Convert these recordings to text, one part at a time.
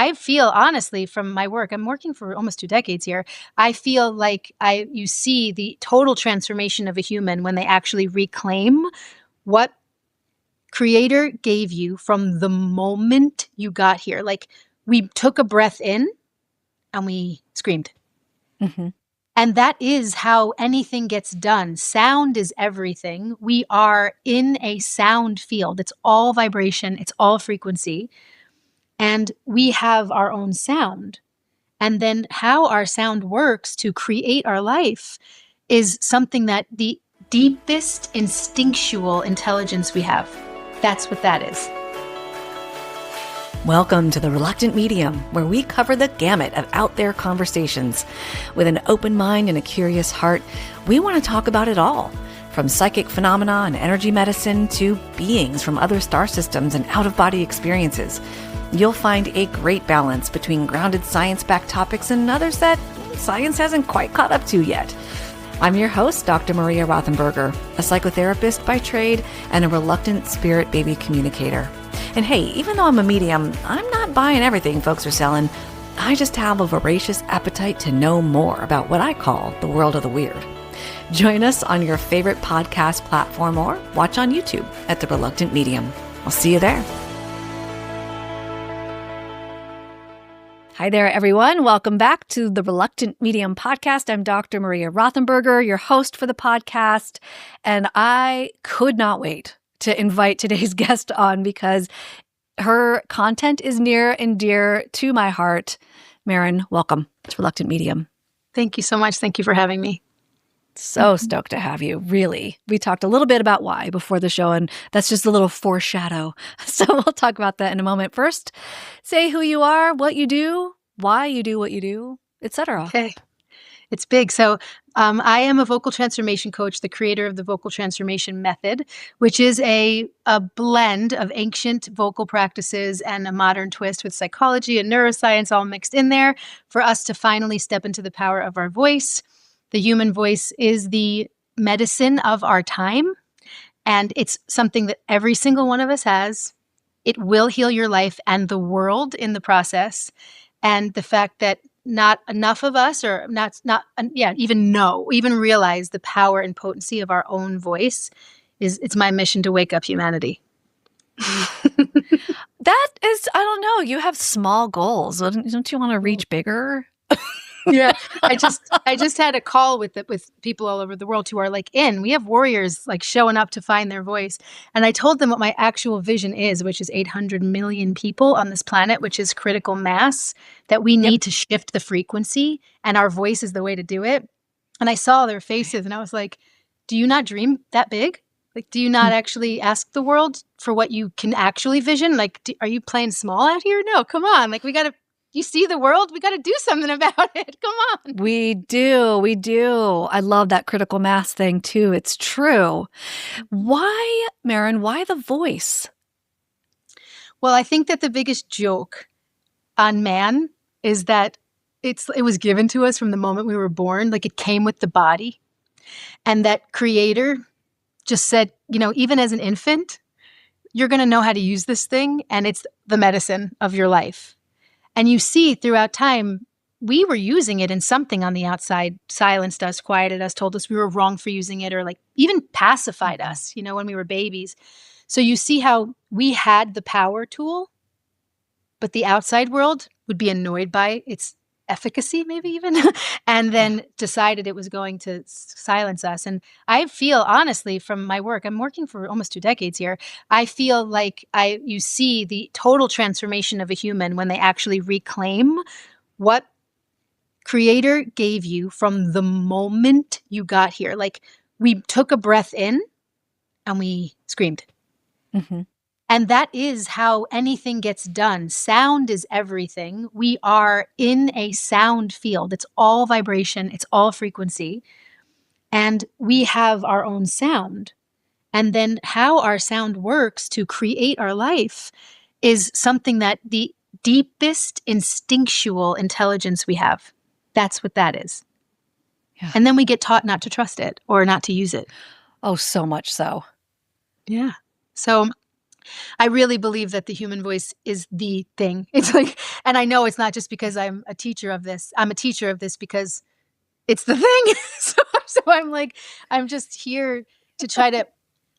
I feel honestly from my work, I'm working for almost 2 decades here. I feel like you see the total transformation of a human when they actually reclaim what Creator gave you from the moment you got here. Like we took a breath in and we screamed. Mm-hmm. And that is how anything gets done. Sound is everything. We are in a sound field. It's all vibration. It's all frequency. And we have our own sound. And then how our sound works to create our life is something that the deepest instinctual intelligence we have. That's what that is. Welcome to The Reluctant Medium, where we cover the gamut of out there conversations. With an open mind and a curious heart, we want to talk about it all, from psychic phenomena and energy medicine to beings from other star systems and out-of-body experiences. You'll find a great balance between grounded science-backed topics and others that science hasn't quite caught up to yet. I'm your host, Dr. Maryn Azoff, a psychotherapist by trade and a reluctant spirit baby communicator. And hey, even though I'm a medium, I'm not buying everything folks are selling. I just have a voracious appetite to know more about what I call the world of the weird. Join us on your favorite podcast platform or watch on YouTube at The Reluctant Medium. I'll see you there. Hi there, everyone. Welcome back to the Reluctant Medium podcast. I'm Dr. Maryn Azoff, your host for the podcast, and I could not wait to invite today's guest on because her content is near and dear to my heart. Maryn, welcome to Reluctant Medium. Thank you so much. Thank you for having me. So stoked to have you, really. We talked a little bit about why before the show, and that's just a little foreshadow. So we'll talk about that in a moment. First, say who you are, what you do, why you do what you do, etc. Okay. It's big. So I am a vocal transformation coach, the creator of the vocal transformation method, which is a blend of ancient vocal practices and a modern twist with psychology and neuroscience all mixed in there for us to finally step into the power of our voice. The human voice is the medicine of our time, and it's something that every single one of us has. It will heal your life and the world in the process. And the fact that not enough of us, or even realize the power and potency of our own voice it's my mission to wake up humanity. That is, I don't know, you have small goals. Don't you want to reach bigger? Yeah, I just had a call with people all over the world who are we have warriors showing up to find their voice. And I told them what my actual vision is, which is 800 million people on this planet, which is critical mass, that we need to shift the frequency, and our voice is the way to do it. And I saw their faces and I was like, do you not dream that big? Do you not actually ask the world for what you can actually vision? Are you playing small out here? No, come on. You see the world, we got to do something about it. Come on. We do. I love that critical mass thing too. It's true. Why, Maryn, why the voice? Well, I think that the biggest joke on man is that it was given to us from the moment we were born. It came with the body. And that Creator just said, even as an infant, you're going to know how to use this thing, and it's the medicine of your life. And you see throughout time, we were using it, and something on the outside silenced us, quieted us, told us we were wrong for using it, or even pacified us, when we were babies. So you see how we had the power tool, but the outside world would be annoyed by its efficacy, maybe even, and then decided it was going to silence us. And I feel honestly from my work, I'm working for almost 2 decades here. I feel like you see the total transformation of a human when they actually reclaim what Creator gave you from the moment you got here. We took a breath in and we screamed. Mm-hmm. And that is how anything gets done. Sound is everything. We are in a sound field. It's all vibration. It's all frequency. And we have our own sound. And then how our sound works to create our life is something that the deepest instinctual intelligence we have. That's what that is. Yeah. And then we get taught not to trust it or not to use it. Oh, so much so. Yeah. So I really believe that the human voice is the thing. It's like, and I know it's not just because I'm a teacher of this. I'm a teacher of this because it's the thing. So I'm like, I'm just here to try to,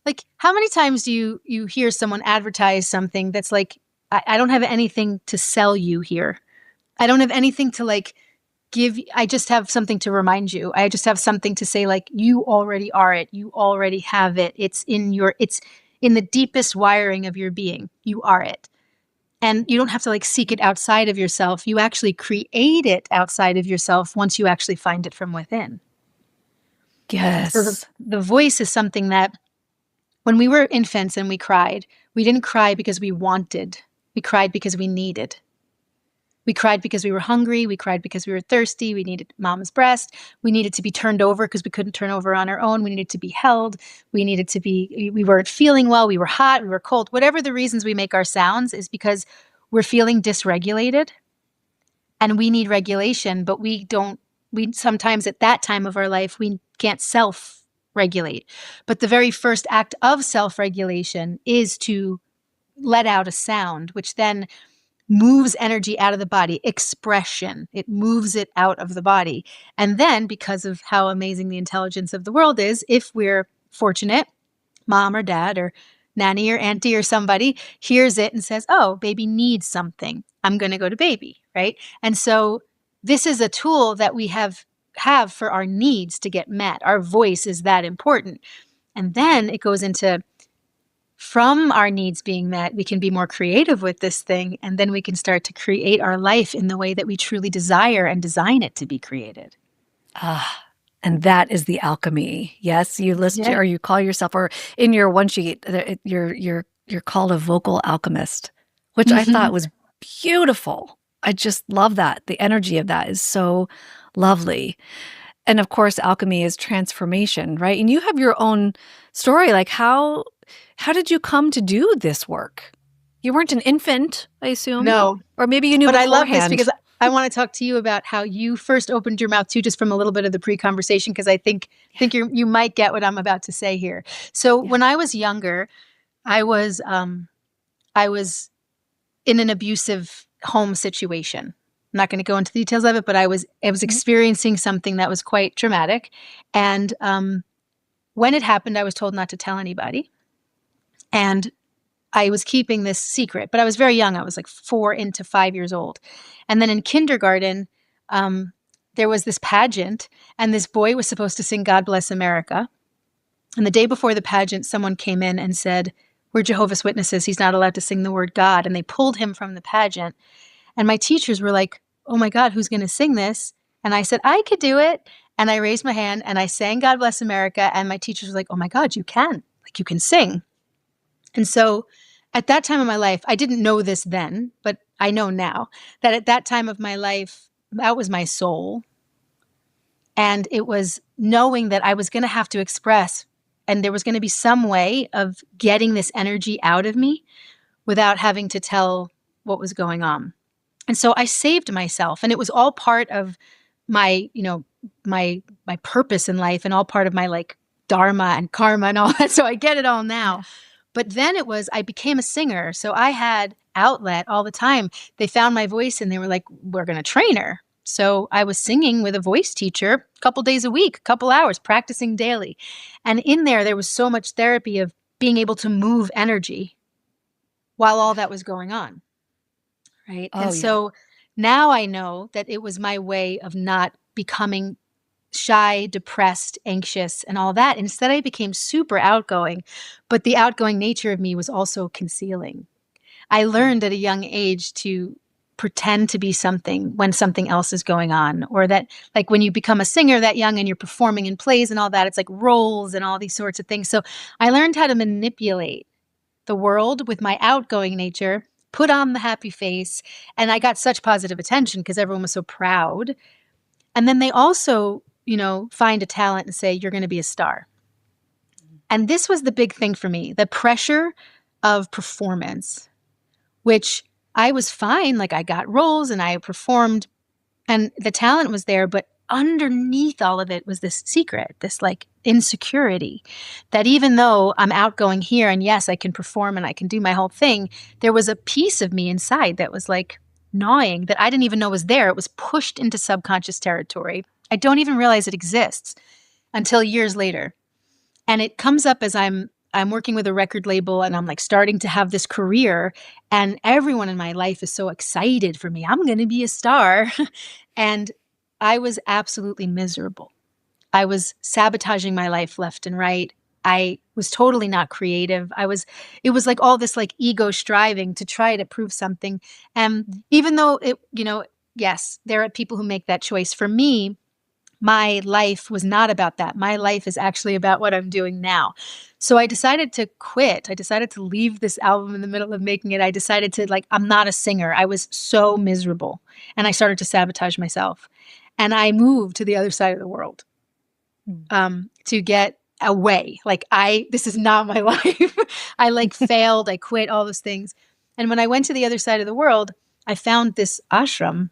like, how many times do you hear someone advertise something that's like, I don't have anything to sell you here. I don't have anything to like I just have something to remind you. I just have something to say, like, you already are it. You already have it. It's in the deepest wiring of your being. You are it. And you don't have to like seek it outside of yourself. You actually create it outside of yourself once you actually find it from within. So Yes. the voice is something that when we were infants and we cried, we didn't cry because we wanted. We cried because we needed. We cried because we were hungry. We cried because we were thirsty. We needed mom's breast. We needed to be turned over because we couldn't turn over on our own. We needed to be held. We weren't feeling well. We were hot. We were cold. Whatever the reasons we make our sounds is because we're feeling dysregulated and we need regulation, but we sometimes at that time of our life, we can't self-regulate. But the very first act of self-regulation is to let out a sound, which then moves energy out of the body, expression. It moves it out of the body. And then, because of how amazing the intelligence of the world is, if we're fortunate, mom or dad or nanny or auntie or somebody hears it and says, oh, baby needs something. I'm going to go to baby, right? And so this is a tool that we have for our needs to get met. Our voice is that important. And then it goes into, from our needs being met, we can be more creative with this thing, and then we can start to create our life in the way that we truly desire and design it to be created. And that is the alchemy. Yes, you list or you call yourself, or in your one sheet, you're called a vocal alchemist, which I thought was beautiful. I just love that. The energy of that is so lovely. And of course, alchemy is transformation, right? And you have your own story. Like how did you come to do this work? You weren't an infant, I assume. No. Or maybe you knew beforehand. But I love this because I want to talk to you about how you first opened your mouth too, just from a little bit of the pre-conversation, because I think you might get what I'm about to say here. So when I was younger, I was in an abusive home situation. I'm not going to go into the details of it, but I was experiencing something that was quite traumatic. And when it happened, I was told not to tell anybody. And I was keeping this secret, but I was very young. I was like 4 into 5 years old. And then in kindergarten, there was this pageant, and this boy was supposed to sing God Bless America. And the day before the pageant, someone came in and said, we're Jehovah's Witnesses. He's not allowed to sing the word God. And they pulled him from the pageant. And my teachers were like, oh my God, who's going to sing this? And I said, I could do it. And I raised my hand and I sang God Bless America. And my teachers were like, oh my God, you can. Like, you can sing. And so at that time of my life, I didn't know this then, but I know now that at that time of my life, that was my soul. And it was knowing that I was going to have to express, and there was going to be some way of getting this energy out of me without having to tell what was going on. And so I saved myself, and it was all part of my, my purpose in life, and all part of my like dharma and karma and all that. So I get it all now. But then I became a singer. So I had outlet all the time. They found my voice and they were like, we're going to train her. So I was singing with a voice teacher a couple days a week, a couple hours, practicing daily. And in there was so much therapy of being able to move energy while all that was going on. Right. So now I know that it was my way of not becoming shy, depressed, anxious, and all that. Instead, I became super outgoing, but the outgoing nature of me was also concealing. I learned at a young age to pretend to be something when something else is going on, or that like when you become a singer that young and you're performing in plays and all that, it's like roles and all these sorts of things. So I learned how to manipulate the world with my outgoing nature, put on the happy face, and I got such positive attention because everyone was so proud. And then they also find a talent and say, you're going to be a star. And this was the big thing for me, the pressure of performance, which I was fine. Like I got roles and I performed and the talent was there, but underneath all of it was this secret, this like insecurity that even though I'm outgoing here and yes, I can perform and I can do my whole thing, there was a piece of me inside that was like gnawing that I didn't even know was there. It was pushed into subconscious territory. I don't even realize it exists until years later. And it comes up as I'm working with a record label and I'm like starting to have this career and everyone in my life is so excited for me. I'm going to be a star. And I was absolutely miserable. I was sabotaging my life left and right. I was totally not creative. It was like all this like ego striving to try to prove something. And even though yes, there are people who make that choice. For me, my life was not about that. My life is actually about what I'm doing now. So I decided to quit. I decided to leave this album in the middle of making it. I decided to I'm not a singer. I was so miserable. And I started to sabotage myself. And I moved to the other side of the world to get away. This is not my life. I failed. I quit, all those things. And when I went to the other side of the world, I found this ashram,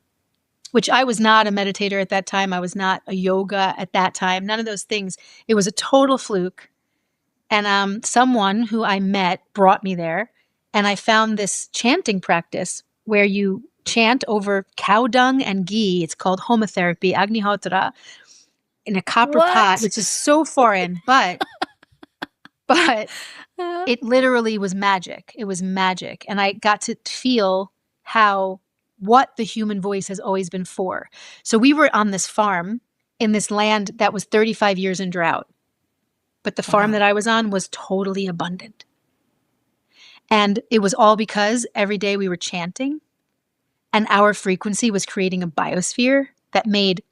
which I was not a meditator at that time. I was not a yoga at that time. None of those things. It was a total fluke. And someone who I met brought me there. And I found this chanting practice where you chant over cow dung and ghee. It's called homotherapy, Agnihotra, in a copper pot, which is so foreign, but it literally was magic. It was magic. And I got to feel what the human voice has always been for. So we were on this farm in this land that was 35 years in drought. But the farm that I was on was totally abundant. And it was all because every day we were chanting and our frequency was creating a biosphere that made,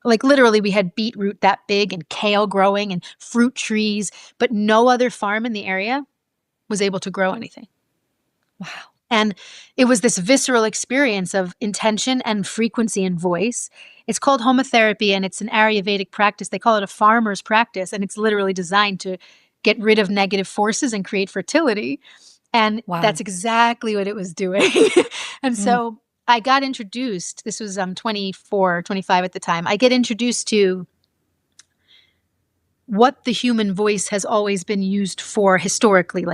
literally we had beetroot that big and kale growing and fruit trees, but no other farm in the area was able to grow anything. Wow. And it was this visceral experience of intention and frequency and voice. It's called homotherapy, and it's an Ayurvedic practice. They call it a farmer's practice, and it's literally designed to get rid of negative forces and create fertility. And that's exactly what it was doing. And so I got introduced. This was 24, 25 at the time. I get introduced to what the human voice has always been used for historically,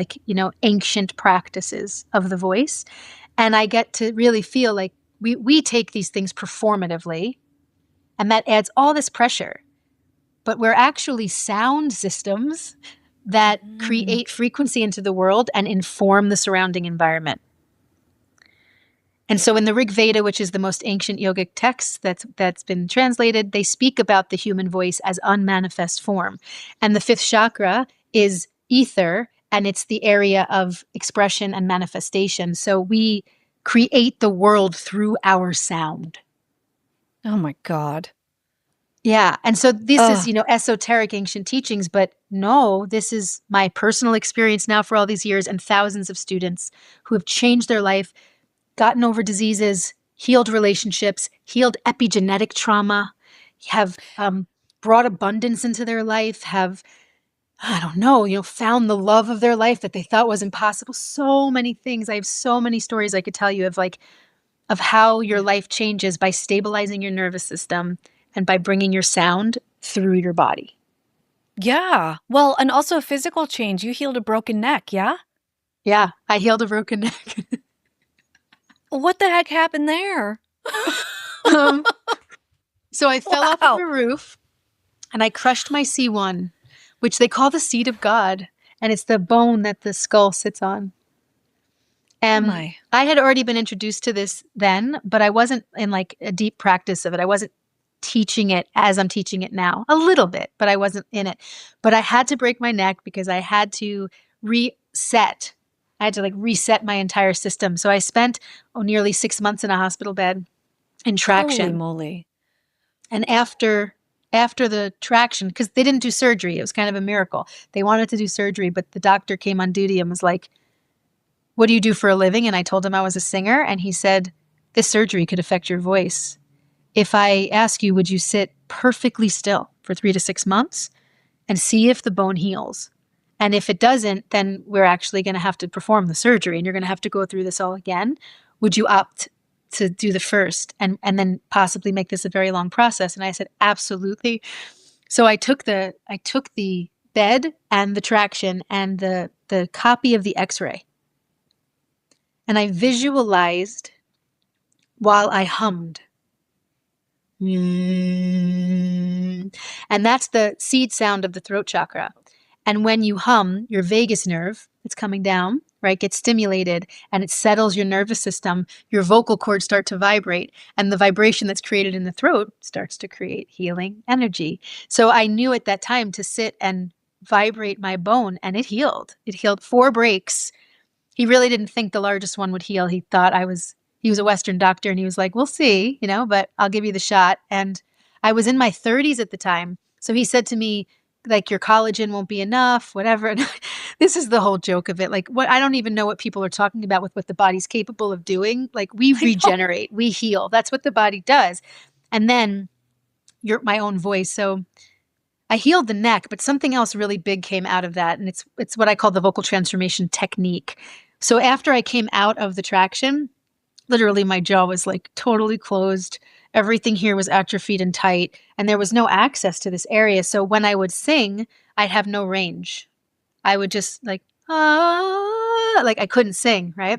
ancient practices of the voice. And I get to really feel like we take these things performatively, and that adds all this pressure. But we're actually sound systems that create frequency into the world and inform the surrounding environment. And so in the Rig Veda, which is the most ancient yogic text that's been translated, they speak about the human voice as unmanifest form. And the fifth chakra is ether, and it's the area of expression and manifestation. So we create the world through our sound. Oh my God. Yeah. And so this is, esoteric ancient teachings, but no, this is my personal experience now for all these years and thousands of students who have changed their life, gotten over diseases, healed relationships, healed epigenetic trauma, have brought abundance into their life, have, found the love of their life that they thought was impossible. So many things. I have so many stories I could tell you of how your life changes by stabilizing your nervous system and by bringing your sound through your body. Yeah. Well, and also physical change. You healed a broken neck, yeah? Yeah, I healed a broken neck. What the heck happened there? So I fell off of a roof and I crushed my C1, which they call the seat of God. And it's the bone that the skull sits on. And I had already been introduced to this then, but I wasn't in a deep practice of it. I wasn't teaching it as I'm teaching it now. A little bit, but I wasn't in it. But I had to break my neck because I had to reset. I had to reset my entire system. So I spent nearly 6 months in a hospital bed in traction. Holy moly. And after the traction, because they didn't do surgery, it was kind of a miracle. They wanted to do surgery, but the doctor came on duty and was like, "What do you do for a living?" And I told him I was a singer. And he said, "This surgery could affect your voice. If I ask you, would you sit perfectly still for 3 to 6 months and see if the bone heals? And if it doesn't, then we're actually going to have to perform the surgery and you're going to have to go through this all again. Would you opt to do the first and then possibly make this a very long process? And I said, absolutely. So I took the bed and the traction and the copy of the X-ray, and I visualized while I hummed. And that's the seed sound of the throat chakra. And when you hum, your vagus nerve, it's coming down, right, gets stimulated, and it settles your nervous system. Your vocal cords start to vibrate, and the vibration that's created in the throat starts to create healing energy. So I knew at that time to sit and vibrate my bone, and it healed. It healed 4 breaks. He really didn't think the largest one would heal. He thought he was a Western doctor, and he was like, we'll see, but I'll give you the shot. And I was in my 30s at the time. So he said to me, like, your collagen won't be enough, whatever. And this is the whole joke of it. Like, I don't even know what people are talking about with what the body's capable of doing. Like, we regenerate, we heal. That's what the body does. And then you're my own voice. So I healed the neck, but something else really big came out of that. And it's what I call the vocal transformation technique. So after I came out of the traction, literally my jaw was like totally closed. Everything here was atrophied and tight, and there was no access to this area. So when I would sing, I'd have no range. I would just like I couldn't sing, right?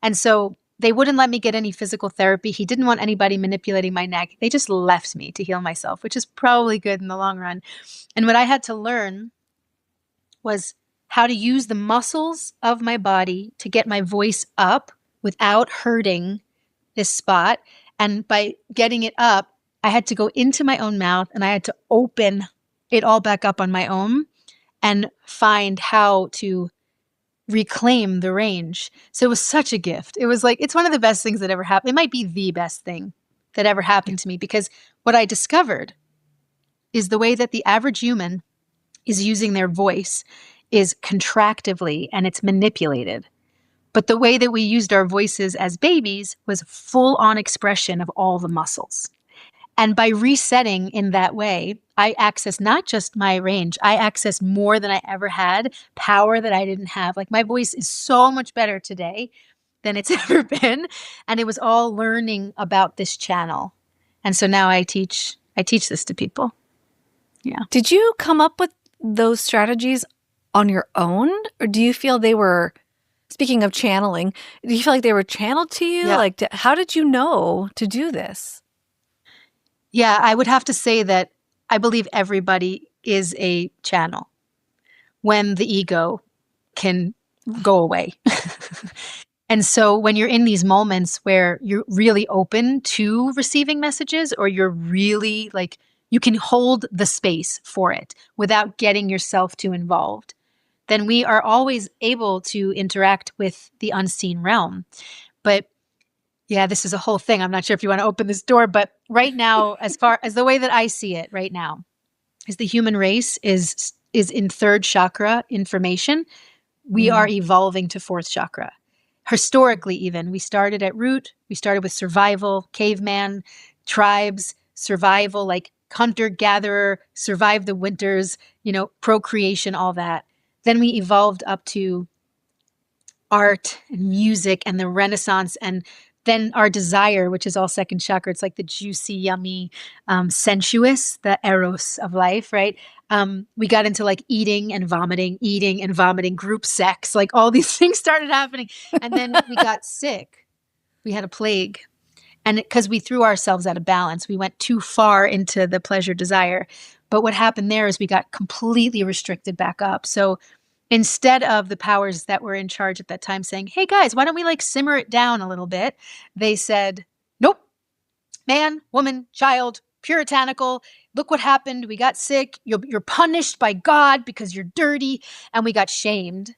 And so they wouldn't let me get any physical therapy. He didn't want anybody manipulating my neck. They just left me to heal myself, which is probably good in the long run. And what I had to learn was how to use the muscles of my body to get my voice up without hurting this spot. And by getting it up, I had to go into my own mouth, and I had to open it all back up on my own and find how to reclaim the range. So it was such a gift. It was like, it's one of the best things that ever happened. It might be the best thing that ever happened to me, because what I discovered is the way that the average human is using their voice is contractively, and it's manipulated. But the way that we used our voices as babies was full-on expression of all the muscles. And by resetting in that way, I access not just my range, I access more than I ever had, power that I didn't have. Like, my voice is so much better today than it's ever been. And it was all learning about this channel. And so now I teach this to people. Yeah. Did you come up with those strategies on your own? Or do you feel they were, speaking of channeling, do you feel like they were channeled to you? Yeah. Like, how did you know to do this? Yeah, I would have to say that I believe everybody is a channel when the ego can go away. And so when you're in these moments where you're really open to receiving messages, or you're really like, you can hold the space for it without getting yourself too involved, then we are always able to interact with the unseen realm. But yeah, this is a whole thing. I'm not sure if you want to open this door, but right now, as far as the way that I see it right now, is the human race is in 3rd chakra information. We are evolving to 4th chakra. Historically, even, we started at root. We started with survival, caveman, tribes, survival, like hunter-gatherer, survive the winters, procreation, all that. Then we evolved up to art and music and the Renaissance, and then our desire, which is all 2nd chakra. It's like the juicy, yummy, sensuous, the eros of life, right? We got into like eating and vomiting, group sex, like all these things started happening. And then we got sick. We had a plague. And because we threw ourselves out of balance, we went too far into the pleasure desire. But what happened there is we got completely restricted back up. So instead of the powers that were in charge at that time saying, hey guys, why don't we like simmer it down a little bit? They said, nope, man, woman, child, puritanical. Look what happened. We got sick. You're punished by God because you're dirty. And we got shamed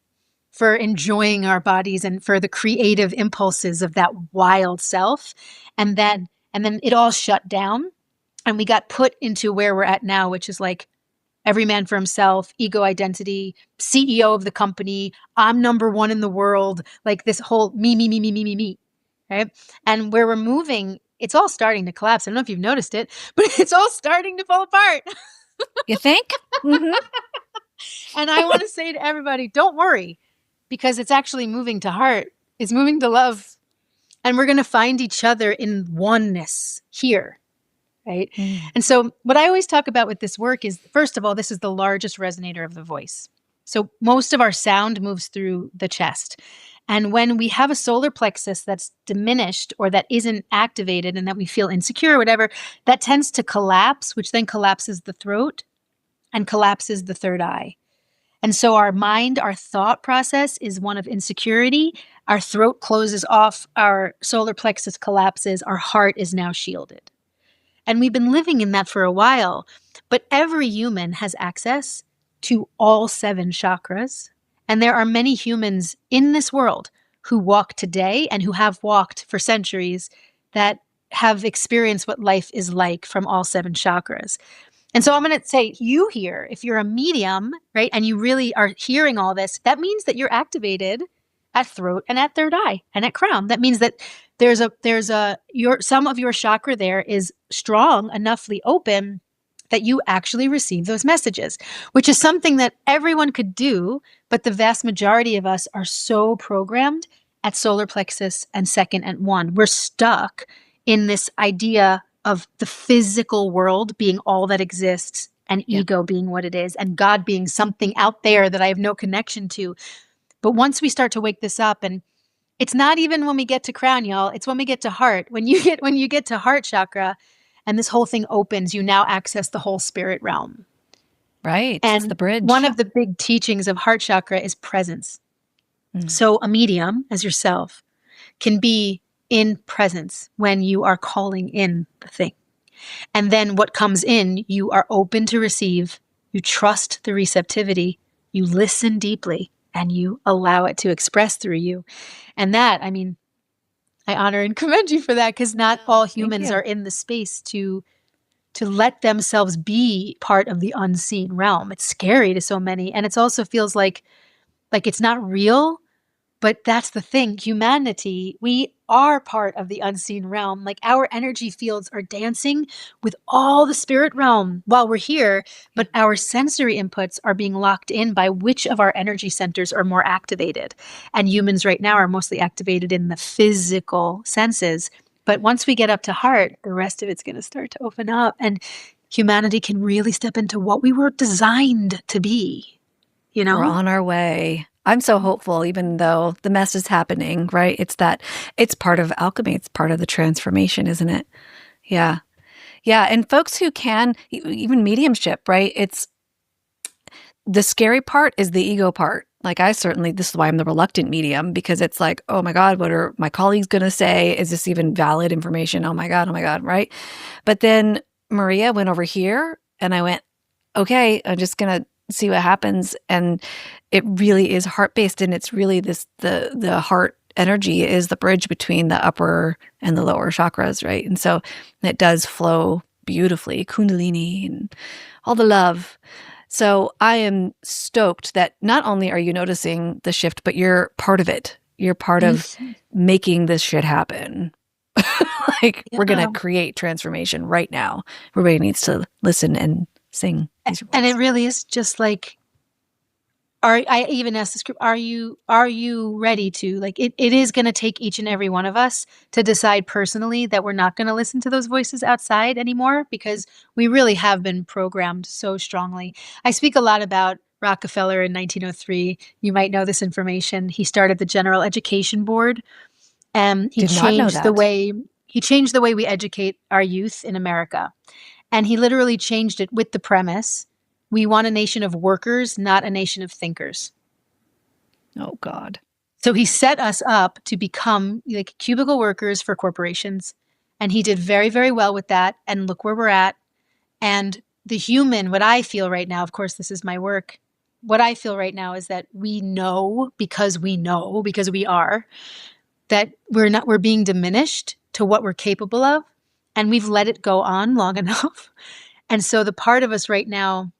for enjoying our bodies and for the creative impulses of that wild self. And then it all shut down, and we got put into where we're at now, which is like, every man for himself, ego identity, CEO of the company, I'm number one in the world, like this whole me, right? And where we're moving, it's all starting to collapse. I don't know if you've noticed it, but it's all starting to fall apart. You think? Mm-hmm. And I want to say to everybody, don't worry, because it's actually moving to heart. It's moving to love. And we're going to find each other in oneness here, right? Mm. And so what I always talk about with this work is, first of all, this is the largest resonator of the voice. So most of our sound moves through the chest. And when we have a solar plexus that's diminished or that isn't activated and that we feel insecure or whatever, that tends to collapse, which then collapses the throat and collapses the third eye. And so our mind, our thought process is one of insecurity. Our throat closes off, our solar plexus collapses, our heart is now shielded. And we've been living in that for a while. But every human has access to all 7 chakras. And there are many humans in this world who walk today and who have walked for centuries that have experienced what life is like from all 7 chakras. And so I'm going to say, you here, if you're a medium, right, and you really are hearing all this, that means that you're activated at throat and at third eye and at crown. That means that some of your chakra there is strong enoughly open that you actually receive those messages, which is something that everyone could do, but the vast majority of us are so programmed at solar plexus and second and 1. We're stuck in this idea of the physical world being all that exists and ego being what it is and God being something out there that I have no connection to. But once we start to wake this up, and it's not even when we get to crown, y'all, it's when we get to heart. When you get to heart chakra and this whole thing opens, you now access the whole spirit realm. Right. And it's the bridge. One of the big teachings of heart chakra is presence. So a medium, as yourself, can be in presence when you are calling in the thing. And then what comes in, you are open to receive, you trust the receptivity, you listen deeply, and you allow it to express through you. And that, I mean, I honor and commend you for that, because not all humans are in the space to let themselves be part of the unseen realm. It's scary to so many. And it also feels like it's not real. But that's the thing. Humanity, we are part of the unseen realm. Like our energy fields are dancing with all the spirit realm while we're here, but our sensory inputs are being locked in by which of our energy centers are more activated. And humans right now are mostly activated in the physical senses. But once we get up to heart, the rest of it's going to start to open up, and humanity can really step into what we were designed to be. You know? We're on our way. I'm so hopeful, even though the mess is happening, right? It's part of alchemy. It's part of the transformation, isn't it? Yeah. Yeah. And folks who can, even mediumship, right? It's the scary part is the ego part. Like this is why I'm the reluctant medium, because it's like, oh my God, what are my colleagues going to say? Is this even valid information? Oh my God, right? But then Maria went over here and I went, okay, I'm just going to see what happens. And it really is heart-based, and it's really the heart energy is the bridge between the upper and the lower chakras, right? And so it does flow beautifully, kundalini and all the love. So I am stoked that not only are you noticing the shift, but you're part of it. You're part of making this shit happen. We're going to create transformation right now. Everybody needs to listen and sing. And it really is just like, I even asked this group, are you ready to, like, it is going to take each and every one of us to decide personally that we're not going to listen to those voices outside anymore, because we really have been programmed so strongly. I speak a lot about Rockefeller in 1903. You might know this information. He started the General Education Board, and he changed the way we educate our youth in America. And he literally changed it with the premise, we want a nation of workers, not a nation of thinkers. Oh, God. So he set us up to become like cubicle workers for corporations. And he did very, very well with that. And look where we're at. And the human, what I feel right now, of course, this is my work. What I feel right now is that we know because we are, that we're being diminished to what we're capable of. And we've let it go on long enough. And so the part of us right now,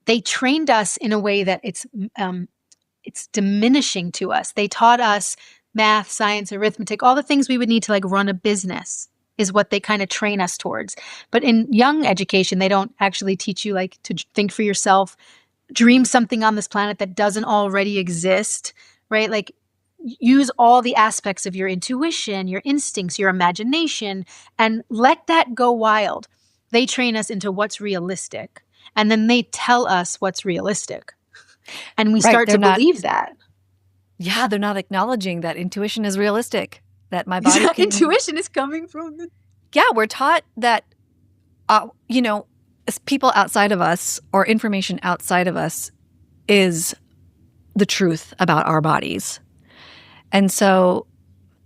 they trained us in a way that it's diminishing to us. They taught us math, science, arithmetic, all the things we would need to like run a business is what they kind of train us towards. But in young education, they don't actually teach you like to think for yourself, dream something on this planet that doesn't already exist, right? Like use all the aspects of your intuition, your instincts, your imagination, and let that go wild. They train us into what's realistic, and then they tell us what's realistic. And we start to believe that. Yeah, they're not acknowledging that intuition is realistic, that my body can... Intuition is coming from the... Yeah, we're taught that, people outside of us or information outside of us is the truth about our bodies. And so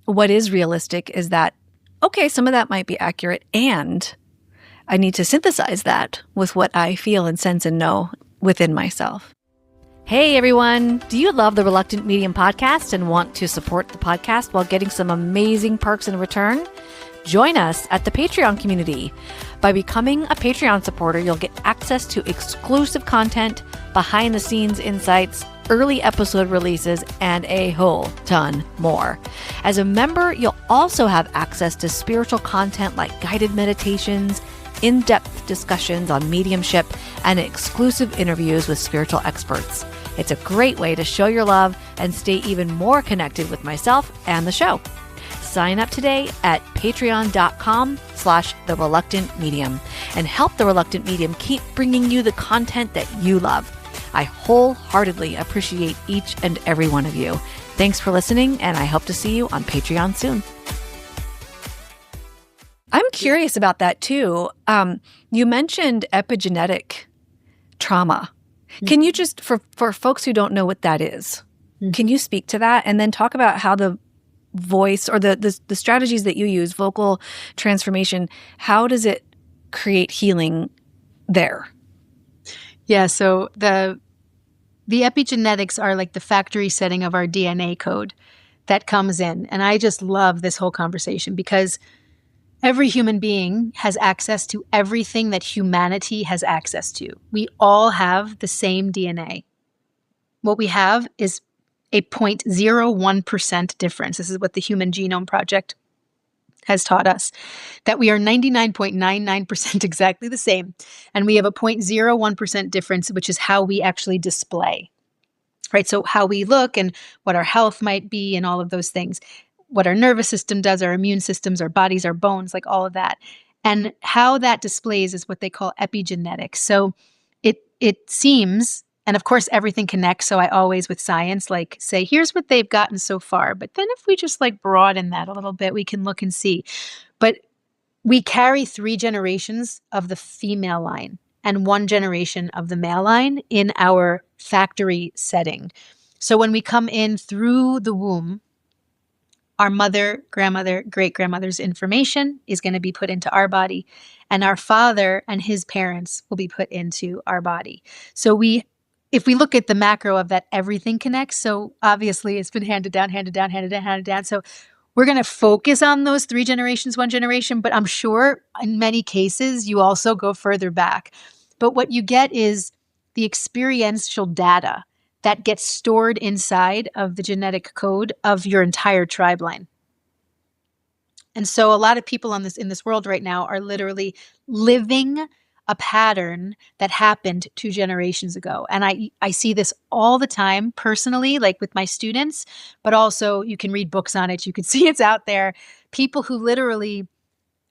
what is realistic is that, okay, some of that might be accurate, and I need to synthesize that with what I feel and sense and know within myself. Hey everyone, do you love the Reluctant Medium podcast and want to support the podcast while getting some amazing perks in return? Join us at the Patreon community. By becoming a Patreon supporter, you'll get access to exclusive content, behind the scenes insights, early episode releases, and a whole ton more. As a member, you'll also have access to spiritual content like guided meditations, in-depth discussions on mediumship, and exclusive interviews with spiritual experts. It's a great way to show your love and stay even more connected with myself and the show. Sign up today at patreon.com/thereluctantmedium and help The Reluctant Medium keep bringing you the content that you love. I wholeheartedly appreciate each and every one of you. Thanks for listening, and I hope to see you on Patreon soon. I'm curious about that too. You mentioned epigenetic trauma. Can you just, for folks who don't know what that is, can you speak to that and then talk about how the voice or the strategies that you use, vocal transformation, how does it create healing there? Yeah, so the epigenetics are like the factory setting of our DNA code that comes in. And I just love this whole conversation because every human being has access to everything that humanity has access to. We all have the same DNA. What we have is a 0.01% difference. This is what the Human Genome Project has taught us, that we are 99.99% exactly the same. And we have a 0.01% difference, which is how we actually display, right? So how we look and what our health might be and all of those things, what our nervous system does, our immune systems, our bodies, our bones, like all of that. And how that displays is what they call epigenetics. So it seems, and of course everything connects. So I always with science, like say, here's what they've gotten so far. But then if we just like broaden that a little bit, we can look and see. But we carry 3 generations of the female line and 1 generation of the male line in our factory setting. So when we come in through the womb, our mother, grandmother, great-grandmother's information is going to be put into our body, and our father and his parents will be put into our body. So if we look at the macro of that, everything connects. So obviously it's been handed down. So we're going to focus on those 3 generations, 1 generation, but I'm sure in many cases you also go further back. But what you get is the experiential data that gets stored inside of the genetic code of your entire tribe line. And so a lot of people in this world right now are literally living a pattern that happened 2 generations ago. And I see this all the time personally, like with my students, but also you can read books on it. You can see it's out there. People who literally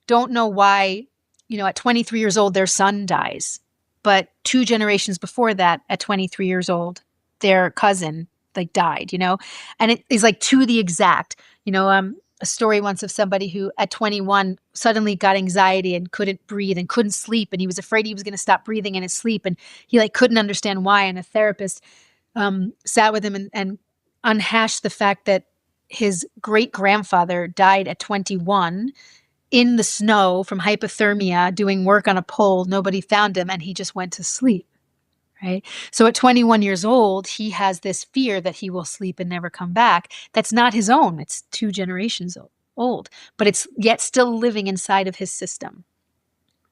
don't know why, at 23 years old, their son dies. But 2 generations before that, at 23 years old, their cousin died, and it is like to the exact, a story once of somebody who at 21 suddenly got anxiety and couldn't breathe and couldn't sleep. And he was afraid he was going to stop breathing in his sleep. And he couldn't understand why. And a therapist sat with him and unhashed the fact that his great grandfather died at 21 in the snow from hypothermia, doing work on a pole. Nobody found him. And he just went to sleep. Right. So at 21 years old, he has this fear that he will sleep and never come back. That's not his own. It's 2 generations old, but it's yet still living inside of his system.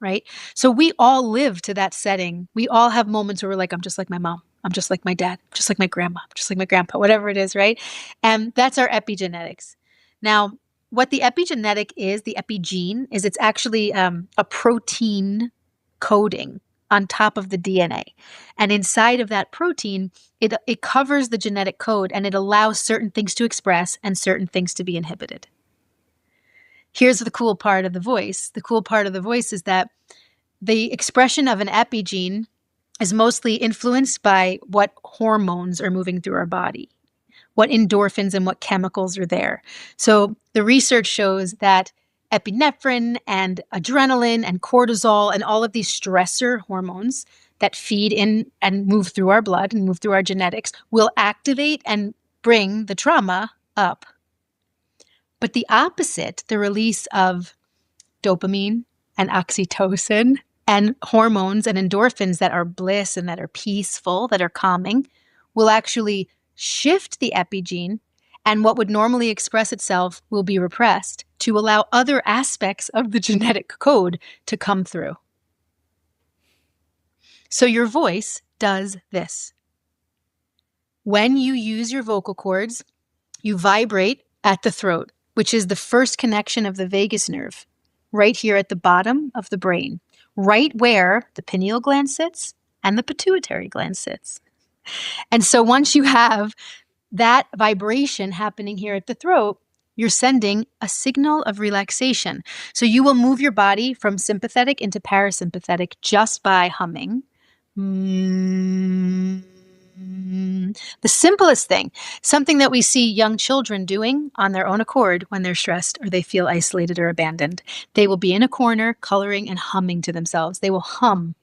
Right. So we all live to that setting. We all have moments where we're like, I'm just like my mom. I'm just like my dad. I'm just like my grandma. I'm just like my grandpa, whatever it is. Right. And that's our epigenetics. Now, what the epigenetic is, the epigene, is it's actually a protein coding on top of the DNA. And inside of that protein, it covers the genetic code and it allows certain things to express and certain things to be inhibited. Here's the cool part of the voice. The cool part of the voice is that the expression of an epigene is mostly influenced by what hormones are moving through our body, what endorphins and what chemicals are there. So the research shows that epinephrine and adrenaline and cortisol and all of these stressor hormones that feed in and move through our blood and move through our genetics will activate and bring the trauma up. But the opposite, the release of dopamine and oxytocin and hormones and endorphins that are bliss and that are peaceful, that are calming, will actually shift the epigene, and what would normally express itself will be repressed to allow other aspects of the genetic code to come through. So your voice does this. When you use your vocal cords, you vibrate at the throat, which is the first connection of the vagus nerve, right here at the bottom of the brain, right where the pineal gland sits and the pituitary gland sits. And so once you have that vibration happening here at the throat, you're sending a signal of relaxation. So you will move your body from sympathetic into parasympathetic just by humming. The simplest thing, something that we see young children doing on their own accord when they're stressed or they feel isolated or abandoned. They will be in a corner coloring and humming to themselves. They will hum.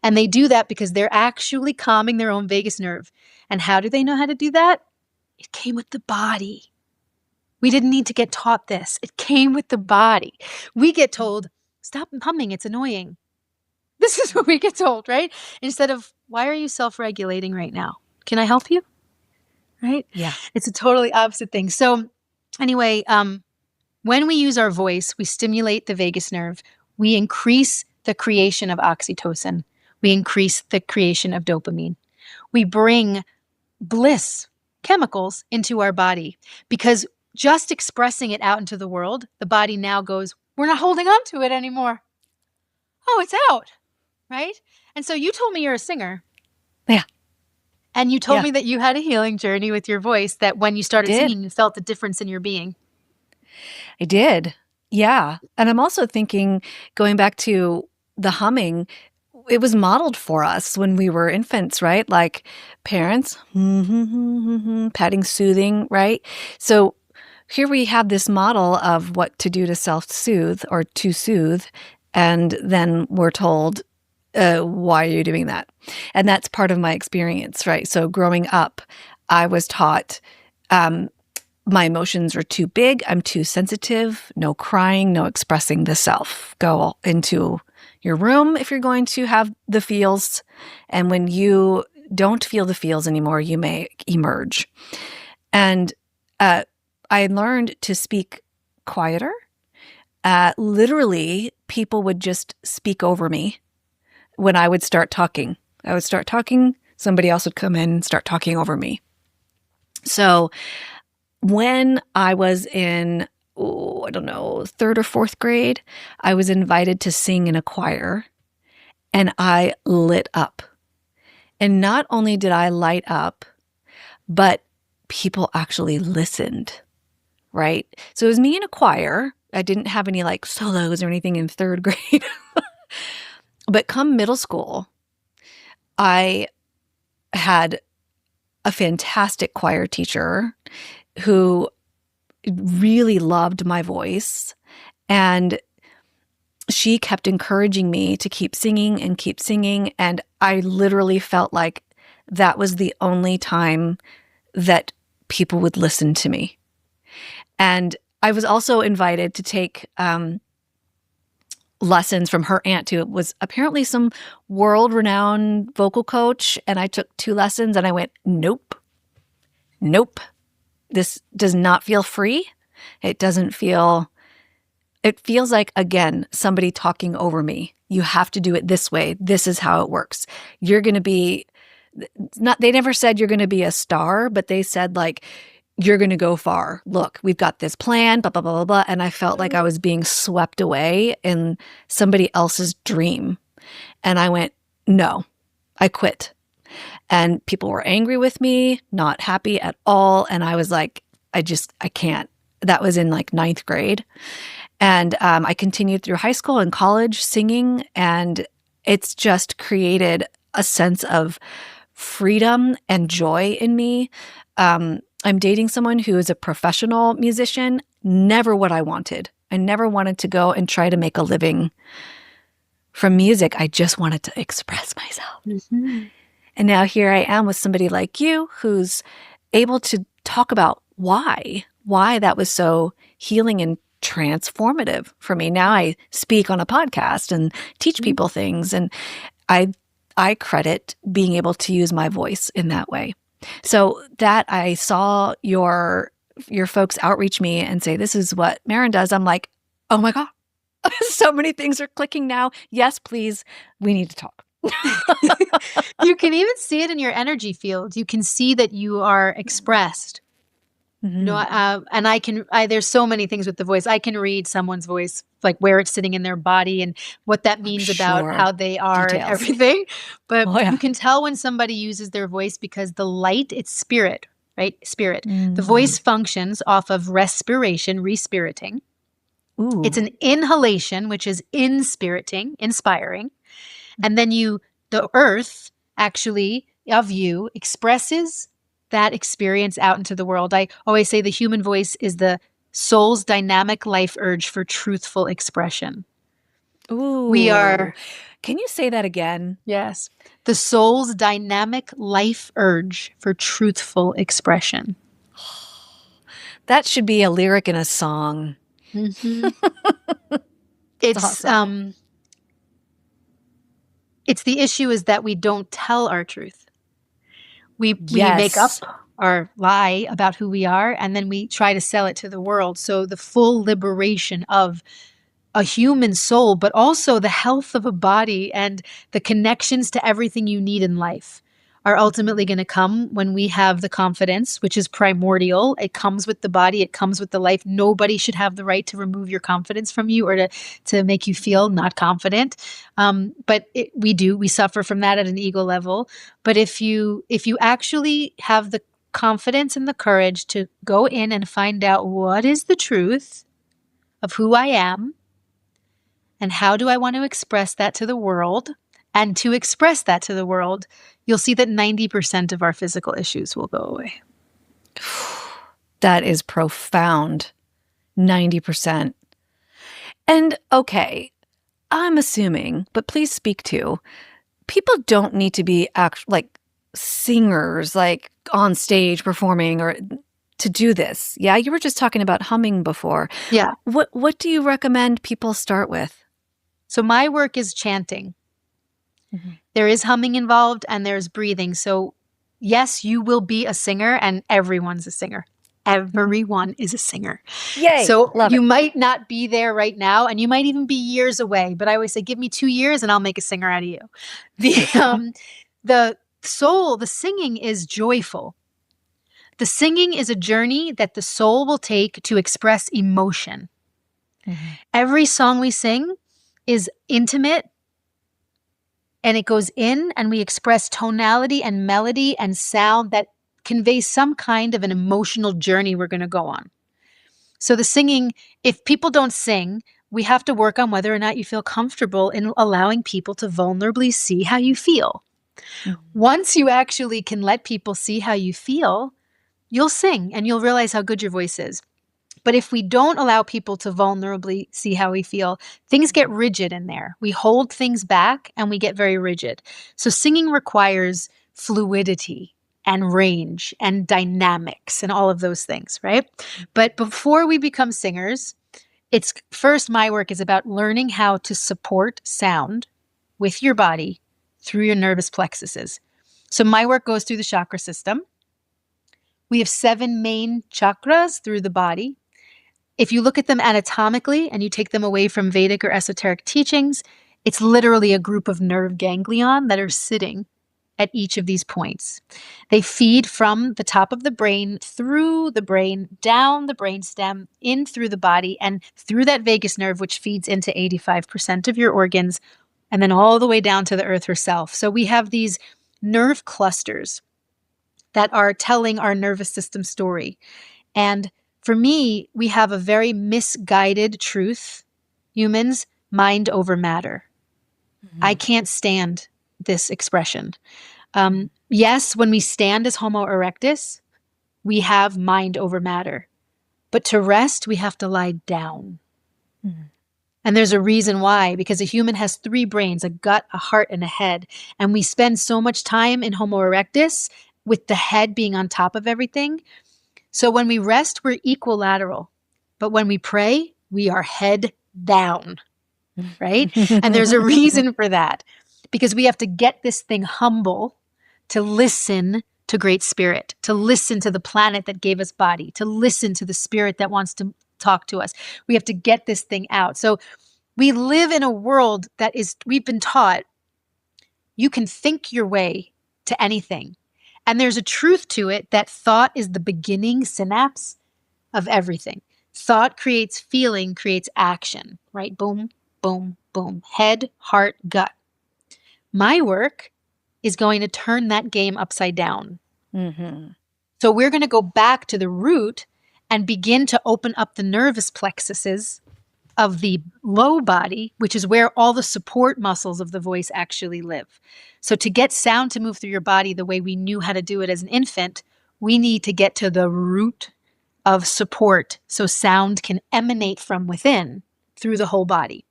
And they do that because they're actually calming their own vagus nerve. And how do they know how to do that? It came with the body. We didn't need to get taught this. It came with the body. We get told, stop humming, it's annoying. This is what we get told, right? Instead of, why are you self-regulating right now? Can I help you? Right? Yeah. It's a totally opposite thing. So anyway, when we use our voice, we stimulate the vagus nerve. We increase the creation of oxytocin. We increase the creation of dopamine. We bring bliss chemicals into our body because just expressing it out into the world, the body now goes, we're not holding on to it anymore. Oh, it's out, right? And so you told me you're a singer. Yeah. And you told me that you had a healing journey with your voice, that when you started singing, you felt the difference in your being. I did. Yeah. And I'm also thinking, going back to the humming, it was modeled for us when we were infants, right? Like parents, patting, soothing, right? So here we have this model of what to do to self-soothe or to soothe. And then we're told, why are you doing that? And that's part of my experience, right? So growing up, I was taught my emotions are too big. I'm too sensitive. No crying, no expressing the self. Go into your room if you're going to have the feels. And when you don't feel the feels anymore, you may emerge. And I learned to speak quieter. Literally, people would just speak over me when I would start talking. I would start talking, somebody else would come in and start talking over me. So when I was in, third or fourth grade, I was invited to sing in a choir, and I lit up. And not only did I light up, but people actually listened, right? So it was me in a choir. I didn't have any like solos or anything in third grade. But come middle school, I had a fantastic choir teacher who really loved my voice. And she kept encouraging me to keep singing and keep singing. And I literally felt like that was the only time that people would listen to me. And I was also invited to take lessons from her aunt, who was apparently some world-renowned vocal coach. And I took 2 lessons and I went, nope. This does not feel free. It feels like, again, somebody talking over me. You have to do it this way. This is how it works. You're going to be, they never said you're going to be a star, but they said like, you're going to go far. Look, we've got this plan, blah, blah, blah, blah, blah. And I felt like I was being swept away in somebody else's dream. And I went, No, I quit. And people were angry with me, not happy at all. And I was like, I can't. That was in like ninth grade. And I continued through high school and college singing. And it's just created a sense of freedom and joy in me. I'm dating someone who is a professional musician, never what I wanted. I never wanted to go and try to make a living from music. I just wanted to express myself. Mm-hmm. And now here I am with somebody like you who's able to talk about why that was so healing and transformative for me. Now I speak on a podcast and teach people things, and I credit being able to use my voice in that way. So that I saw your folks outreach me and say, this is what Maryn does. I'm like, oh my God, so many things are clicking now. Yes, please. We need to talk. You can even see it in your energy field. You can see that you are expressed. Mm-hmm. You know, and there's so many things with the voice. I can read someone's voice, like where it's sitting in their body and what that means about how they are and everything. But you can tell when somebody uses their voice because the light, it's spirit, right? Spirit. Mm. The voice functions off of respiration, respiriting. Ooh. It's an inhalation, which is inspiriting, inspiring. And then the earth actually of you expresses that experience out into the world. I always say the human voice is the soul's dynamic life urge for truthful expression. Ooh. Can you say that again? Yes. The soul's dynamic life urge for truthful expression. That should be a lyric in a song. Mm-hmm. It's awesome. It's the issue is that we don't tell our truth. We make up or lie about who we are, and then we try to sell it to the world. So the full liberation of a human soul, but also the health of a body and the connections to everything you need in life are ultimately going to come when we have the confidence, which is primordial. It comes with the body. It comes with the life. Nobody should have the right to remove your confidence from you or to make you feel not confident. But we suffer from that at an ego level. But if you actually have the confidence and the courage to go in and find out what is the truth of who I am and how do I want to express that to the world, and to express that to the world, you'll see that 90% of our physical issues will go away. That is profound. 90%. And okay, I'm assuming, but please speak to, people don't need to be like singers, like on stage performing or to do this. Yeah, you were just talking about humming before. Yeah. What do you recommend people start with? So my work is chanting. Mm-hmm. There is humming involved and there's breathing. So yes, you will be a singer and everyone's a singer. Everyone is a singer. Yay. So Love you it. might not be there right now and you might even be years away. But I always say, give me 2 years and I'll make a singer out of you. The soul, the singing is joyful. The singing is a journey that the soul will take to express emotion. Mm-hmm. Every song we sing is intimate. And it goes in and we express tonality and melody and sound that conveys some kind of an emotional journey we're going to go on. So the singing, if people don't sing, we have to work on whether or not you feel comfortable in allowing people to vulnerably see how you feel. Mm-hmm. Once you actually can let people see how you feel, you'll sing and you'll realize how good your voice is. But if we don't allow people to vulnerably see how we feel, things get rigid in there. We hold things back and we get very rigid. So singing requires fluidity and range and dynamics and all of those things, right? But before we become singers, it's first my work is about learning how to support sound with your body through your nervous plexuses. So my work goes through the chakra system. We have 7 main chakras through the body. If you look at them anatomically and you take them away from Vedic or esoteric teachings, it's literally a group of nerve ganglion that are sitting at each of these points. They feed from the top of the brain, through the brain, down the brainstem, in through the body, and through that vagus nerve, which feeds into 85% of your organs, and then all the way down to the earth herself. So we have these nerve clusters that are telling our nervous system story. And for me, we have a very misguided truth. Humans, mind over matter. I can't stand this expression. Yes, when we stand as Homo erectus, we have mind over matter. But to rest, we have to lie down. And there's a reason why, because a human has 3 brains, a gut, a heart, and a head. And we spend so much time in Homo erectus with the head being on top of everything. So when we rest, we're equilateral. But when we pray, we are head down, right? And there's a reason for that, because we have to get this thing humble to listen to Great Spirit, to listen to the planet that gave us body, to listen to the spirit that wants to talk to us. We have to get this thing out. So we live in a world that is, we've been taught, you can think your way to anything. And there's a truth to it that thought is the beginning synapse of everything. Thought creates feeling, creates action, right? Boom, boom, boom. Head, heart, gut. My work is going to turn that game upside down. So we're going to go back to the root and begin to open up the nervous plexuses of the low body, which is where all the support muscles of the voice actually live. So to get sound to move through your body the way we knew how to do it as an infant, we need to get to the root of support so sound can emanate from within through the whole body.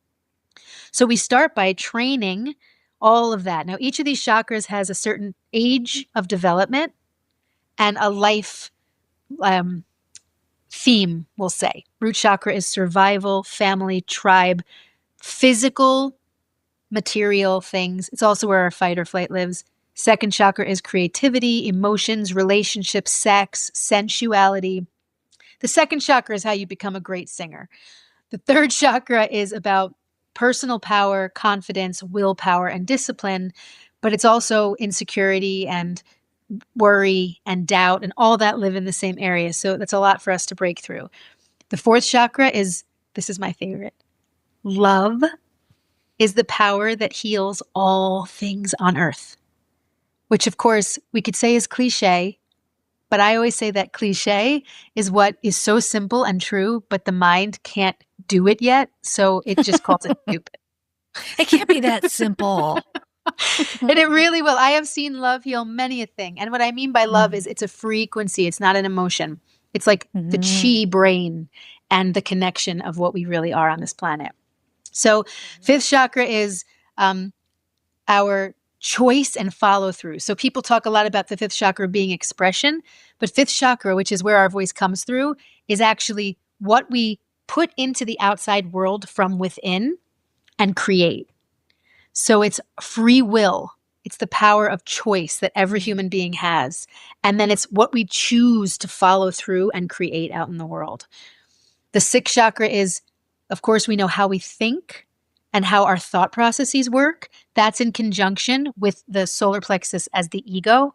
So we start by training all of that. Now, each of these chakras has a certain age of development and a life theme, we'll say. Root chakra is survival, family, tribe, physical, material things. It's also where our fight or flight lives. Second chakra is creativity, emotions, relationships, sex, sensuality. The second chakra is how you become a great singer. The third chakra is about personal power, confidence, willpower, and discipline, but it's also insecurity and worry and doubt and all that live in the same area. So that's a lot for us to break through. The fourth chakra is, this is my favorite, love is the power that heals all things on earth, which of course we could say is cliche, but I always say that cliche is what is so simple and true, but the mind can't do it yet. So it just calls it stupid. It can't be that simple. And it really will. I have seen love heal many a thing. And what I mean by love is it's a frequency. It's not an emotion. It's like the chi brain and the connection of what we really are on this planet. So fifth chakra is our choice and follow through. So people talk a lot about the fifth chakra being expression, but fifth chakra, which is where our voice comes through, is actually what we put into the outside world from within and create. So it's free will. It's the power of choice that every human being has. And then it's what we choose to follow through and create out in the world. The sixth chakra is, of course, we know how we think and how our thought processes work. That's in conjunction with the solar plexus as the ego.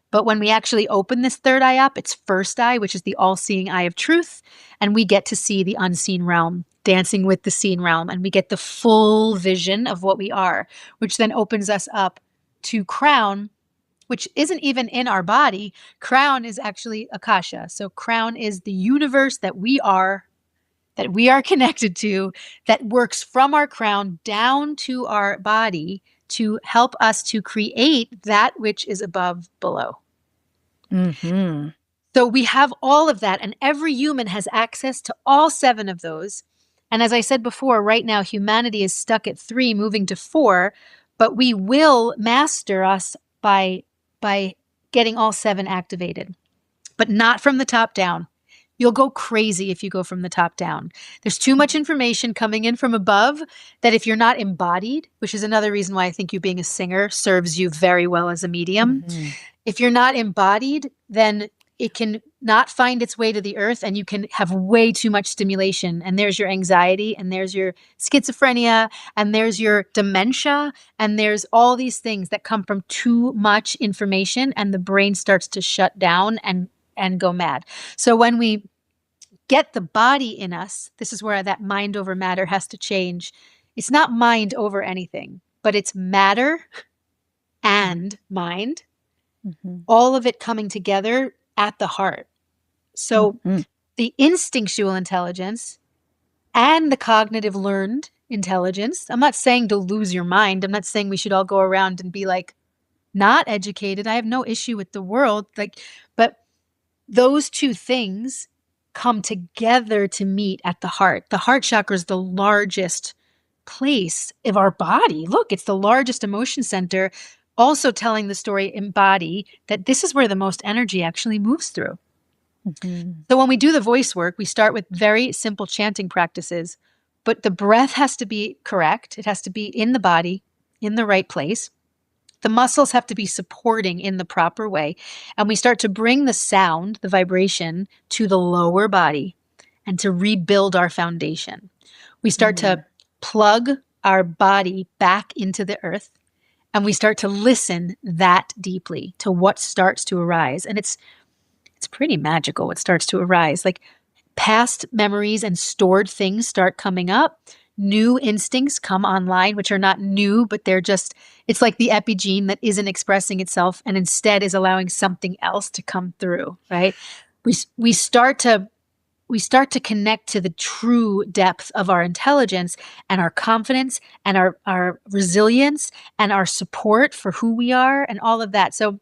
But when we actually open this third eye up, it's first eye, which is the all-seeing eye of truth. And we get to see the unseen realm, dancing with the seen realm. And we get the full vision of what we are, which then opens us up to crown, which isn't even in our body. Crown is actually Akasha. So crown is the universe that we are connected to, that works from our crown down to our body to help us to create that which is above below. So we have all of that, and every human has access to all 7 of those. And as I said before, right now humanity is stuck at 3, moving to 4, but we will master us by getting all 7 activated, but not from the top down. You'll go crazy if you go from the top down. There's too much information coming in from above that if you're not embodied, which is another reason why I think you being a singer serves you very well as a medium. If you're not embodied, then it can not find its way to the earth and you can have way too much stimulation. And there's your anxiety and there's your schizophrenia and there's your dementia and there's all these things that come from too much information and the brain starts to shut down and go mad. So when we get the body in us, this is where that mind over matter has to change. It's not mind over anything, but it's matter and mind, all of it coming together at the heart. So the instinctual intelligence and the cognitive learned intelligence, I'm not saying to lose your mind. I'm not saying we should all go around and be like not educated. I have no issue with the world. But those two things come together to meet at the heart. The heart chakra is the largest place of our body. Look, it's the largest emotion center, also telling the story in body that this is where the most energy actually moves through. So when we do the voice work, we start with very simple chanting practices, but the breath has to be correct. It has to be in the body, in the right place. The muscles have to be supporting in the proper way. And we start to bring the sound, the vibration, to the lower body and to rebuild our foundation. We start to plug our body back into the earth, and we start to listen that deeply to what starts to arise. And it's pretty magical what starts to arise. Like past memories and stored things start coming up. New instincts come online, which are not new, but it's like the epigene that isn't expressing itself and instead is allowing something else to come through, right? We start to connect to the true depth of our intelligence and our confidence and our resilience and our support for who we are and all of that. So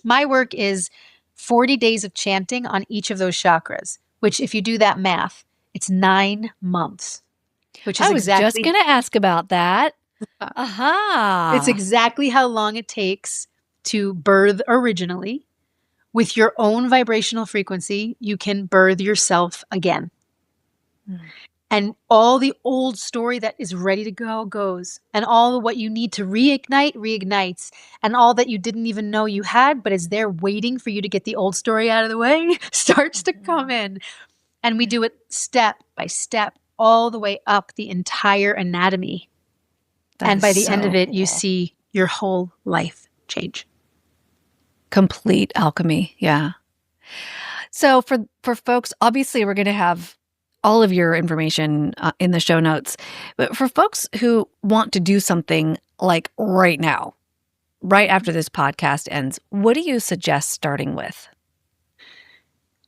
my work is 40 days of chanting on each of those chakras, which if you do that math, it's 9 months. Which is I was just going to ask about that. It's exactly how long it takes to birth originally. With your own vibrational frequency, you can birth yourself again. And all the old story that is ready to go goes. And all what you need to reignite, reignites. And all that you didn't even know you had, but is there waiting for you to get the old story out of the way, starts to come in. And we do it step by step, all the way up the entire anatomy. And by the end of it, you see your whole life change. Complete alchemy. Yeah. So for folks, obviously we're going to have all of your information in the show notes. But for folks who want to do something like right now, right after this podcast ends, what do you suggest starting with?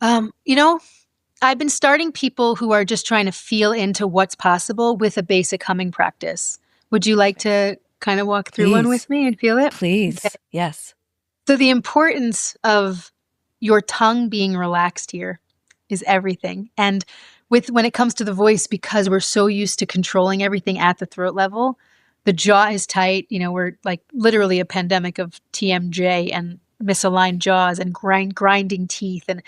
I've been starting people who are just trying to feel into what's possible with a basic humming practice. Would you like to kind of walk through one with me and feel it? Please. Okay. Yes. So the importance of your tongue being relaxed here is everything. And when it comes to the voice, because we're so used to controlling everything at the throat level, the jaw is tight. We're like literally a pandemic of TMJ and misaligned jaws and grinding teeth. And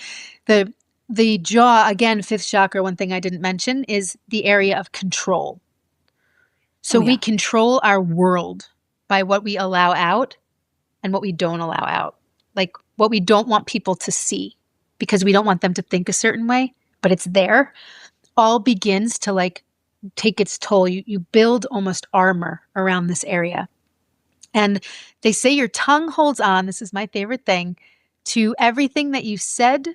the jaw, again, fifth chakra, one thing I didn't mention is the area of control. So we control our world by what we allow out and what we don't allow out. Like what we don't want people to see because we don't want them to think a certain way, but it's there. All begins to take its toll. You build almost armor around this area. And they say your tongue holds on, this is my favorite thing, to everything that you said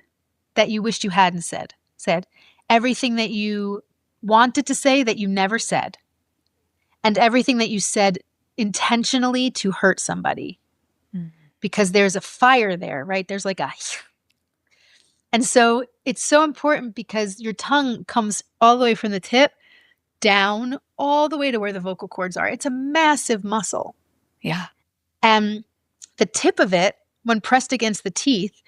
that you wished you hadn't said. Everything that you wanted to say that you never said. And everything that you said intentionally to hurt somebody. Because there's a fire there, right? There's and so it's so important because your tongue comes all the way from the tip down all the way to where the vocal cords are. It's a massive muscle. Yeah. And the tip of it, when pressed against the teeth,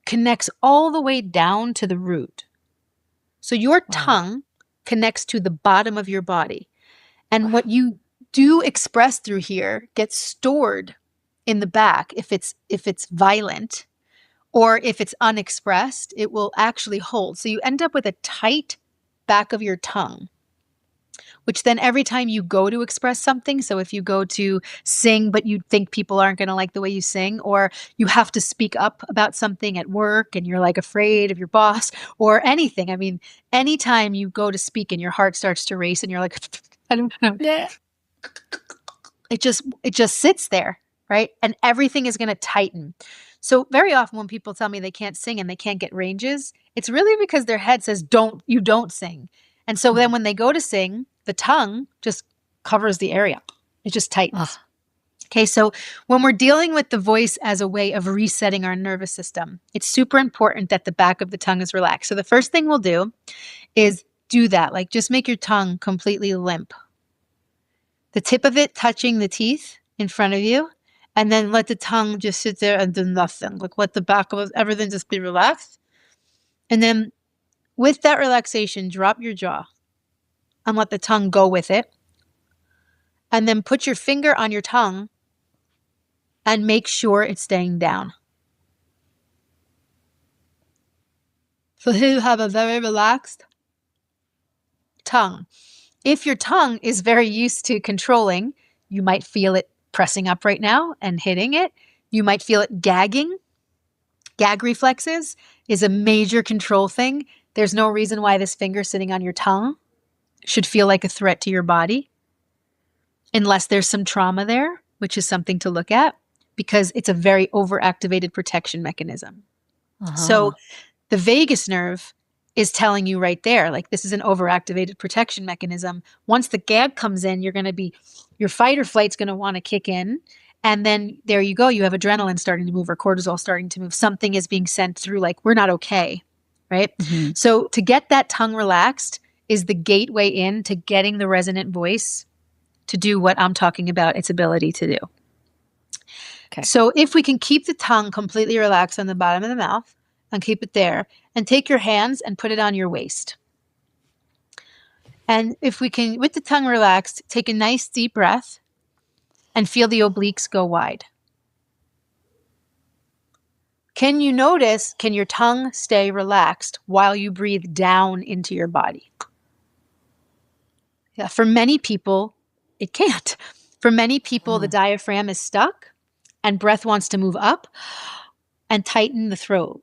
connects all the way down to the root. So your tongue connects to the bottom of your body. And what you do express through here gets stored in the back. If it's violent or if it's unexpressed, it will actually hold. So you end up with a tight back of your tongue, which then every time you go to express something, so if you go to sing, but you think people aren't going to like the way you sing, or you have to speak up about something at work and you're afraid of your boss or anything. I mean, anytime you go to speak and your heart starts to race and you're like, I don't know. Yeah. It just sits there, right? And everything is going to tighten. So very often when people tell me they can't sing and they can't get ranges, it's really because their head says, you don't sing. And so then when they go to sing, the tongue just covers the area. It just tightens. Okay, so when we're dealing with the voice as a way of resetting our nervous system, it's super important that the back of the tongue is relaxed. So the first thing we'll do is do that. Like just make your tongue completely limp. The tip of it touching the teeth in front of you, and then let the tongue just sit there and do nothing. Like let the back of everything just be relaxed. And then with that relaxation, drop your jaw and let the tongue go with it. And then put your finger on your tongue and make sure it's staying down. So here you have a very relaxed tongue. If your tongue is very used to controlling, you might feel it pressing up right now and hitting it. You might feel it gagging. Gag reflexes is a major control thing. There's no reason why this finger sitting on your tongue should feel like a threat to your body, unless there's some trauma there, which is something to look at, because it's a very overactivated protection mechanism. So the vagus nerve is telling you right there, like this is an overactivated protection mechanism. Once the gag comes in, your fight or flight's going to want to kick in. And then there you go. You have adrenaline starting to move or cortisol starting to move. Something is being sent through like, we're not okay, right? Mm-hmm. So to get that tongue relaxed is the gateway in to getting the resonant voice to do what I'm talking about its ability to do. Okay. So if we can keep the tongue completely relaxed on the bottom of the mouth and keep it there, and take your hands and put it on your waist. And if we can, with the tongue relaxed, take a nice deep breath and feel the obliques go wide. Can you notice, can your tongue stay relaxed while you breathe down into your body? Yeah, for many people, it can't. For many people, the diaphragm is stuck and breath wants to move up and tighten the throat.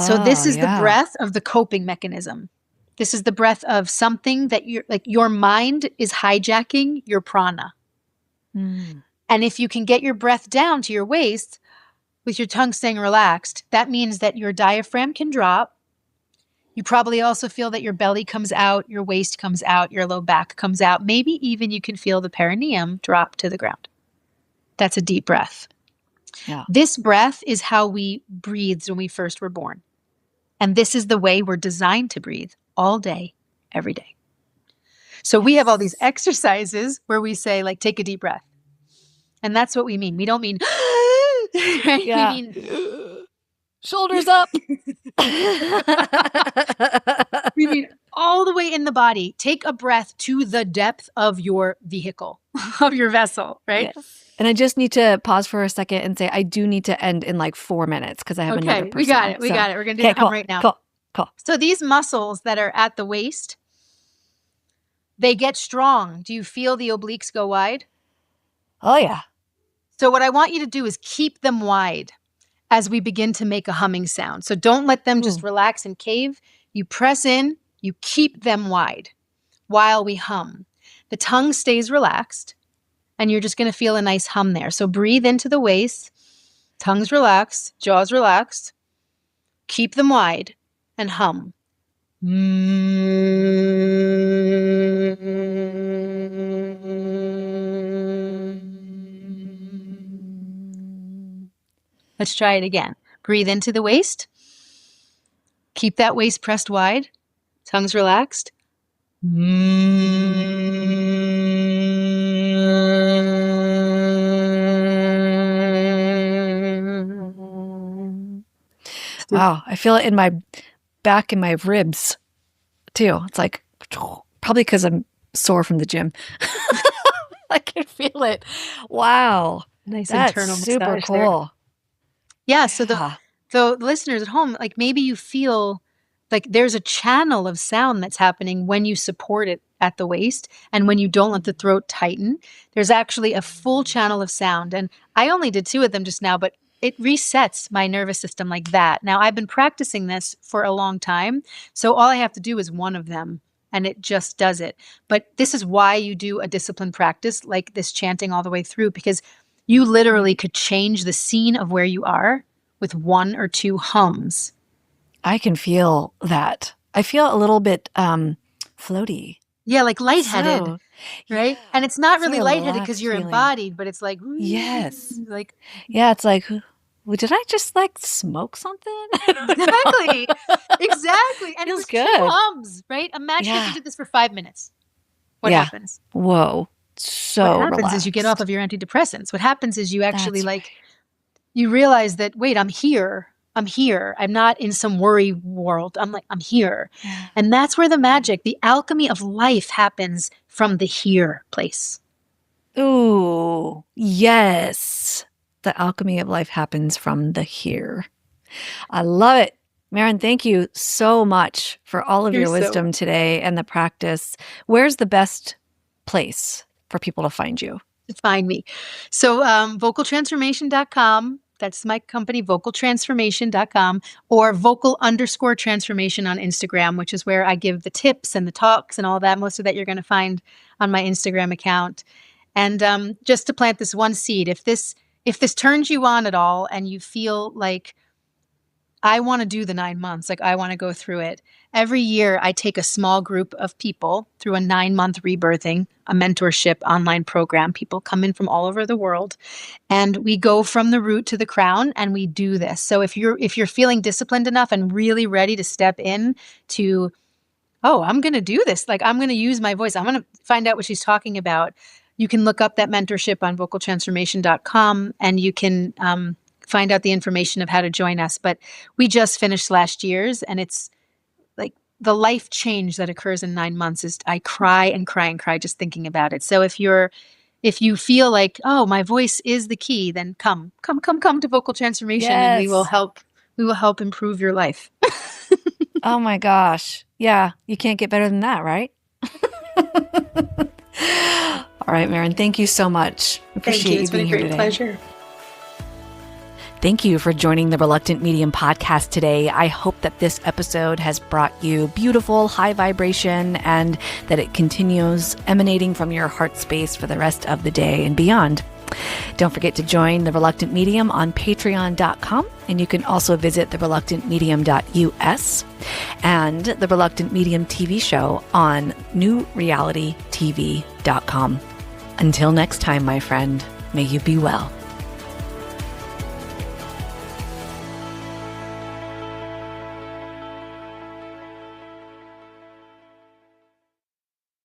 So this is the breath of the coping mechanism. This is the breath of something that your mind is hijacking your prana. Mm. And if you can get your breath down to your waist with your tongue staying relaxed, that means that your diaphragm can drop. You probably also feel that your belly comes out, your waist comes out, your low back comes out. Maybe even you can feel the perineum drop to the ground. That's a deep breath. Yeah. This breath is how we breathed when we first were born. And this is the way we're designed to breathe all day, every day. So we have all these exercises where we say, like, take a deep breath. And that's what we mean. We don't mean, right? Yeah. We mean, shoulders up. We mean all the way in the body. Take a breath to the depth of your vehicle, of your vessel, right? Yes. And I just need to pause for a second and say I do need to end in like 4 minutes because I have another person. We got it. We're going to do the hum right now. Cool. So these muscles that are at the waist, they get strong. Do you feel the obliques go wide? Oh, yeah. So what I want you to do is keep them wide as we begin to make a humming sound. So don't let them just relax and cave. You press in, you keep them wide while we hum. The tongue stays relaxed. And you're just going to feel a nice hum there. So breathe into the waist, tongue's relaxed, jaw's relaxed. Keep them wide and hum. Let's try it again. Breathe into the waist. Keep that waist pressed wide. Tongue's relaxed. Wow, I feel it in my back and my ribs too. It's like probably because I'm sore from the gym. I can feel it. Wow, nice that's internal super massage cool. There. Yeah, so the listeners at home, like maybe you feel like there's a channel of sound that's happening when you support it at the waist and when you don't let the throat tighten. There's actually a full channel of sound, and I only did 2 of them just now, but it resets my nervous system like that. Now, I've been practicing this for a long time, so all I have to do is 1 of them, and it just does it. But this is why you do a disciplined practice like this chanting all the way through, because you literally could change the scene of where you are with 1 or 2 hums. I can feel that. I feel a little bit floaty. Yeah, like lightheaded, So, right? yeah, And it's not sort really of lightheaded because relaxed you're feeling. embodied, but it's like, Yes. like Yeah, it's like, well, did I just like smoke something? I don't exactly, know. exactly. And it Feels was two good. hums, right? Imagine if you Yeah. did this for 5 minutes. What Yeah. happens? Whoa. What So happens is you get off relaxed. of your antidepressants. What happens is you actually That's like, right. you realize that, wait, I'm here. I'm here. I'm not in some worry world. I'm here. Yeah. And that's where the magic, the alchemy of life happens from the here place. Ooh, yes. The alchemy of life happens from the here. I love it. Maryn, thank you so much for all of You're your so wisdom today and the practice. Where's the best place for people to find you? to find me. So vocaltransformation.com. That's my company, vocaltransformation.com, or vocal_transformation on Instagram, which is where I give the tips and the talks and all that. Most of that you're going to find on my Instagram account. And just to plant this one seed, if this turns you on at all and you feel like I want to do the 9 months, like I want to go through it. Every year I take a small group of people through a 9-month rebirthing, a mentorship online program. People come in from all over the world and we go from the root to the crown and we do this. So if you're feeling disciplined enough and really ready to step in to, oh, I'm going to do this. Like I'm going to use my voice. I'm going to find out what she's talking about. You can look up that mentorship on vocaltransformation.com and you can find out the information of how to join us. But we just finished last year's and it's like the life change that occurs in 9 months is I cry and cry and cry just thinking about it. So if you feel like, oh, my voice is the key, then come to Vocal Transformation and Yes. we will help improve your life. Oh my gosh. Yeah, you can't get better than that, right? All right, Maryn, thank you so much. Thank you. Appreciate you It's been being a here great today. pleasure. Thank you for joining the Reluctant Medium podcast today. I hope that this episode has brought you beautiful, high vibration and that it continues emanating from your heart space for the rest of the day and beyond. Don't forget to join The Reluctant Medium on patreon.com, and you can also visit thereluctantmedium.us and the Reluctant Medium TV show on newrealitytv.com. Until next time, my friend, may you be well.